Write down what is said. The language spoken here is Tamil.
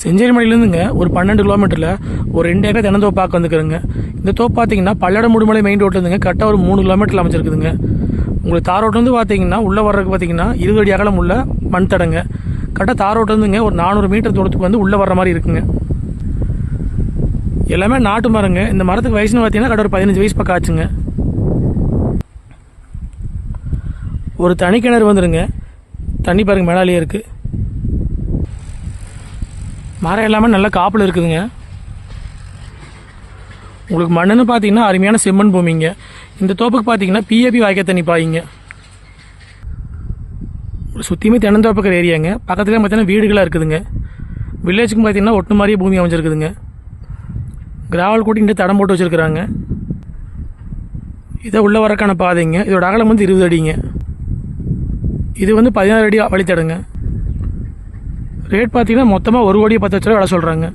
செஞ்சேரிமலையிலேருந்துங்க ஒரு 12 கிலோமீட்டரில் ஒரு 2 ஏக்கர் தென்னந்தோப்பாக்க வந்துக்கிறேங்க. இந்த தோப்பு பார்த்தீங்கன்னா பல்லடம் முடுமலை மெயின் ரோட்லேருந்துங்க கரெக்டாக ஒரு 3 கிலோமீட்டரில் அமைச்சிருக்குதுங்க. உங்களுக்கு தார் ரோட்லேருந்து பார்த்தீங்கன்னா உள்ளே வர்றதுக்கு பார்த்தீங்கன்னா 20 அடி அகலம் உள்ள மண் தடங்க. கரெக்டாக தார் ரோட்லேருந்துங்க ஒரு 400 மீட்டர் தூரத்துக்கு வந்து உள்ளே வர்ற மாதிரி இருக்குங்க. எல்லாமே நாட்டு மரங்க. இந்த மரத்துக்கு வயசுன்னு பார்த்தீங்கன்னா கரெக்டாக ஒரு 15 வயசு பக்கம் ஆச்சுங்க. ஒரு தனி கிணறு வந்துடுங்க. தண்ணி பாருங்க மேலாலேயே இருக்குது. மரம் எல்லாமே நல்ல காப்பில் இருக்குதுங்க. உங்களுக்கு மண்ணுன்னு பார்த்தீங்கன்னா அருமையான செம்மண் பூமிங்க. இந்த தோப்புக்கு பார்த்தீங்கன்னா பிஏபி வாய்க்கால் தண்ணி பாயிங்க. சுற்றியுமே தென்னந்தோப்புக்கிற ஏரியாங்க. பக்கத்துலேயே பார்த்தீங்கன்னா வீடுகளாக இருக்குதுங்க. வில்லேஜுக்கும் பார்த்தீங்கன்னா ஒட்டு மாதிரியே பூமி அமைஞ்சிருக்குதுங்க. கிராவல் கூட்டி இங்கே தடம் போட்டு வச்சுருக்குறாங்க. இதை உள்ளே வரக்கான பாதைங்க. இதோட அகலம் வந்து 20 அடிங்க. இது வந்து 16 அடி வழித்தடங்க. ரேட் பார்த்தீங்கன்னா மொத்தமாக 1,10,00,000 விலை சொல்கிறாங்க.